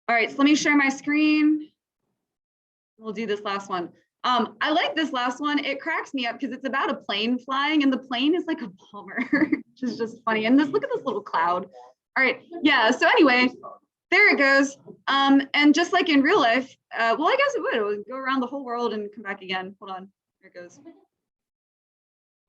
All right, so let me share my screen. We'll do this last one. I like this last one. It cracks me up because it's about a plane flying and the plane is like a bomber, which is just funny. And look at this little cloud. All right, yeah, so anyway, there it goes. And just like in real life, well, I guess it would go around the whole world and come back again. Hold on, there it goes.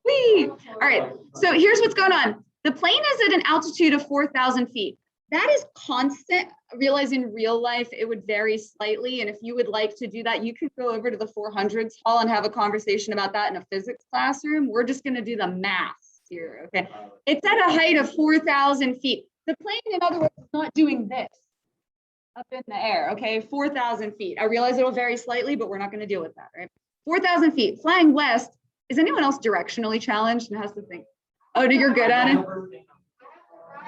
Whee! All right, so here's what's going on. The plane is at an altitude of 4,000 feet. That is constant. Realize in real life, it would vary slightly. And if you would like to do that, you could go over to the 400s hall and have a conversation about that in a physics classroom. We're just going to do the math here, okay? It's at a height of 4,000 feet. The plane, in other words, is not doing this up in the air, okay? 4,000 feet. I realize it'll vary slightly, but we're not going to deal with that, right? 4,000 feet, flying west. Is anyone else directionally challenged and has to think? Oh, you're good at it?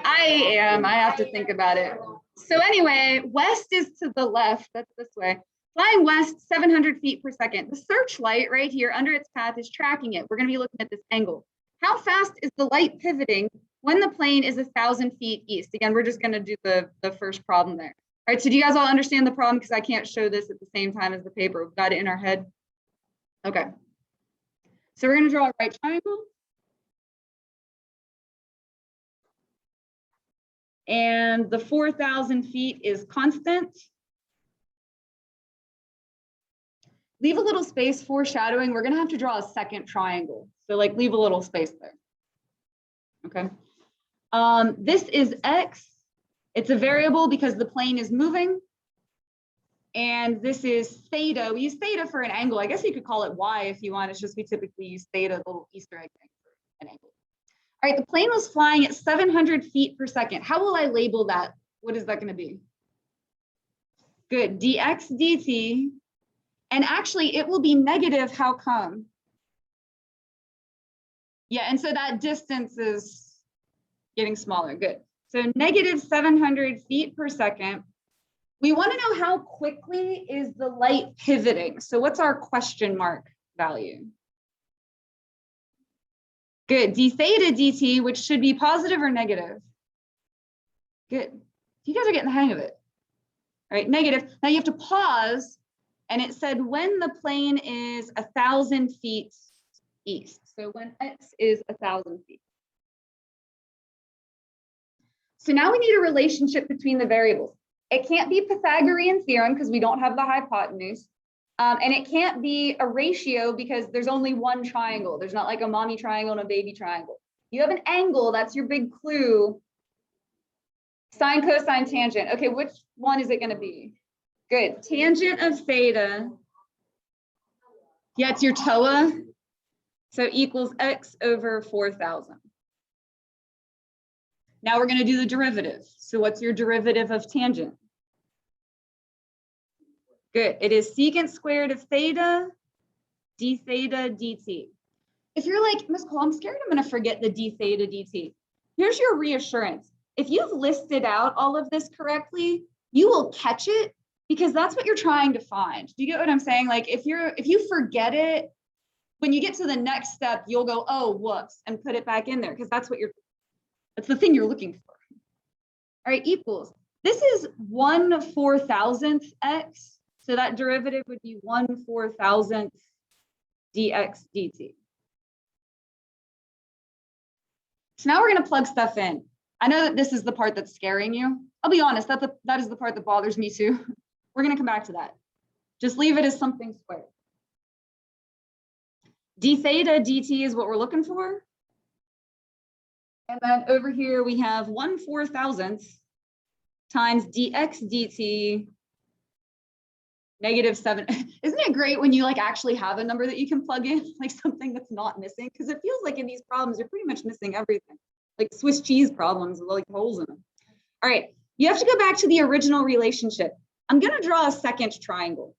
I am. I have to think about it. So anyway, west is to the left. That's this way. Flying west, 700 feet per second. The searchlight right here under its path is tracking it. We're going to be looking at this angle. How fast is the light pivoting when the plane is 1,000 feet east? Again, we're just going to do the first problem there. All right, so do you guys all understand the problem? Because I can't show this at the same time as the paper. We've got it in our head. Okay. So we're going to draw a right triangle. And the 4,000 feet is constant. Leave a little space foreshadowing. We're going to have to draw a second triangle. So like leave a little space there. Okay. This is X. It's a variable because the plane is moving. And this is theta. We use theta for an angle. I guess you could call it Y if you want. It's just we typically use theta, a little Easter egg thing for an angle. All right, the plane was flying at 700 feet per second. How will I label that? What is that going to be? Good, dx dt. And actually, it will be negative. How come? Yeah, and so that distance is getting smaller. Good. So negative 700 feet per second. We want to know how quickly is the light pivoting. So what's our question mark value? Good, d theta dt, which should be positive or negative? Good, you guys are getting the hang of it. All right, negative. Now you have to pause, and it said when the plane is 1,000 feet east. So when x is 1,000 feet. So now we need a relationship between the variables. It can't be Pythagorean theorem because we don't have the hypotenuse. And it can't be a ratio because there's only one triangle. There's not like a mommy triangle and a baby triangle. You have an angle, that's your big clue. Sine, cosine, tangent. Okay, which one is it going to be? Good. Tangent of theta. Yeah, it's your TOA. So equals x over 4,000. Now we're going to do the derivative. So what's your derivative of tangent? Good. It is secant squared of theta, d theta dt. If you're like, Ms. Cole, I'm scared I'm going to forget the d theta dt. Here's your reassurance. If you've listed out all of this correctly, you will catch it because that's what you're trying to find. Do you get what I'm saying? Like if you forget it, when you get to the next step, you'll go, oh, whoops, and put it back in there because that's the thing you're looking for. All right, equals. This is 1/4000th x. So that derivative would be 1/4000th dx dt. So now we're going to plug stuff in. I know that this is the part that's scaring you. I'll be honest, that is the part that bothers me too. We're going to come back to that. Just leave it as something squared. D theta dt is what we're looking for. And then over here we have 1/4000th times dx dt -7. Isn't it great when you like actually have a number that you can plug in, like something that's not missing? Because it feels like in these problems, you're pretty much missing everything. Like Swiss cheese problems with like holes in them. All right, you have to go back to the original relationship. I'm going to draw a second triangle.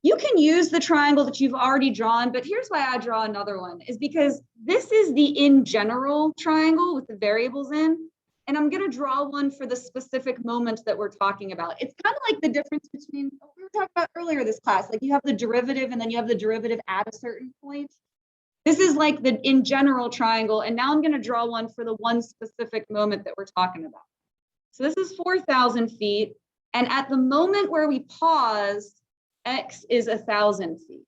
You can use the triangle that you've already drawn, but here's why I draw another one, is because this is the in general triangle with the variables in, and I'm going to draw one for the specific moment that we're talking about. It's kind of like the difference between what we were talking about earlier this class, like you have the derivative and then you have the derivative at a certain point. This is like the in general triangle, and now I'm going to draw one for the one specific moment that we're talking about. So this is 4,000 feet, And at the moment where we paused, x is 1,000 feet.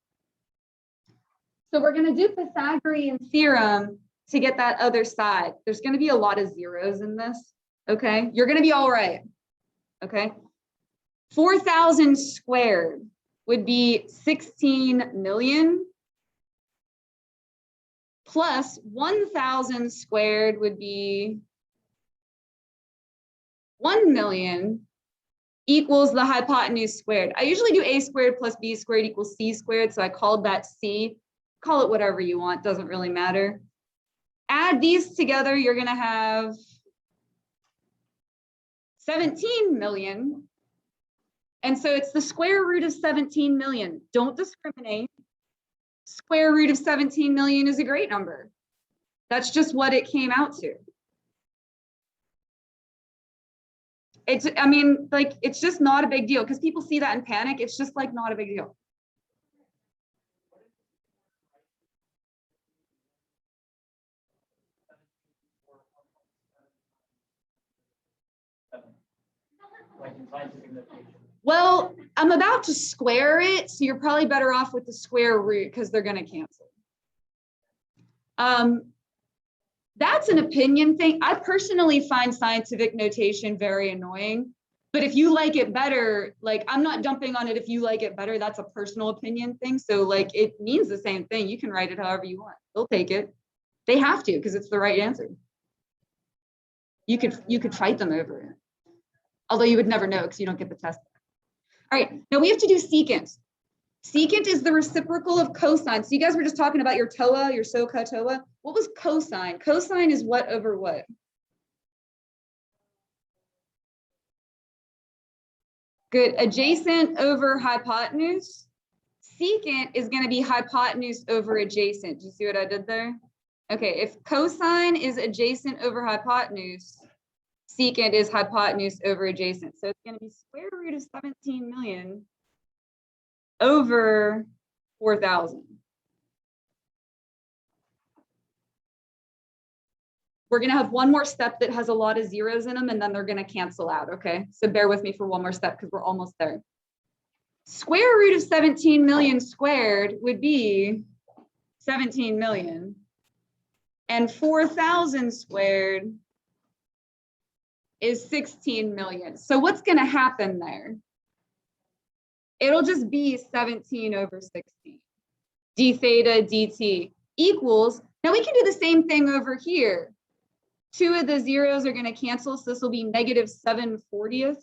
So we're going to do Pythagorean theorem to get that other side. There's going to be a lot of zeros in this, okay? You're going to be all right, okay? 4,000 squared would be 16 million, plus 1,000 squared would be 1 million, equals the hypotenuse squared. I usually do a squared plus b squared equals c squared, so I called that c. Call it whatever you want, doesn't really matter. Add these together, you're going to have 17 million. And so it's the square root of 17 million. Don't discriminate. Square root of 17 million is a great number. That's just what it came out to. It's, I mean, like, it's just not a big deal because people see that and panic. It's just like not a big deal. Well, I'm about to square it, so you're probably better off with the square root because they're going to cancel. That's an opinion thing. I personally find scientific notation very annoying, but if you like it better, like, I'm not dumping on it if you like it better. That's a personal opinion thing. So like, it means the same thing. You can write it however you want. They'll take it. They have to because it's the right answer. You could fight them over it. Although you would never know because you don't get the test. All right, now we have to do secant. Secant is the reciprocal of cosine. So you guys were just talking about your TOA, your SOCA TOA. What was cosine? Cosine is what over what? Good, adjacent over hypotenuse. Secant is going to be hypotenuse over adjacent. Do you see what I did there? Okay, if cosine is adjacent over hypotenuse, secant is hypotenuse over adjacent. So it's going to be square root of 17 million over 4,000. We're going to have one more step that has a lot of zeros in them, and then they're going to cancel out, okay? So bear with me for one more step because we're almost there. Square root of 17 million squared would be 17 million. And 4,000 squared is 16 million. So what's going to happen there? It'll just be 17 over 16. D theta dt equals, now we can do the same thing over here. Two of the zeros are going to cancel, so this will be negative 7/40.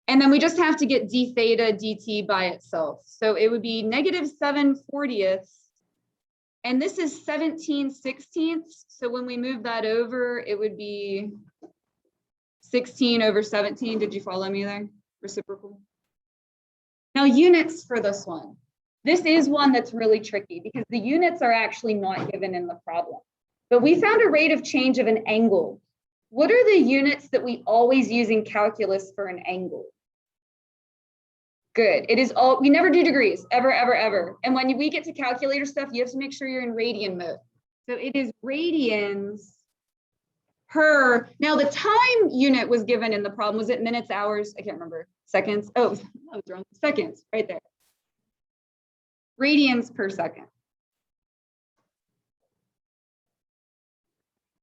And then we just have to get d theta dt by itself. So it would be negative 7/40. And this is 17/16. So when we move that over, it would be 16 over 17. Did you follow me there? Reciprocal. Now units for this one. This is one that's really tricky because the units are actually not given in the problem. But we found a rate of change of an angle. What are the units that we always use in calculus for an angle? Good. It is all, we never do degrees, ever, ever, ever. And when we get to calculator stuff, you have to make sure you're in radian mode. So it is radians per, now the time unit was given in the problem. Was it minutes, hours? I can't remember. Seconds. Oh, I was wrong. Seconds, right there. Radians per second.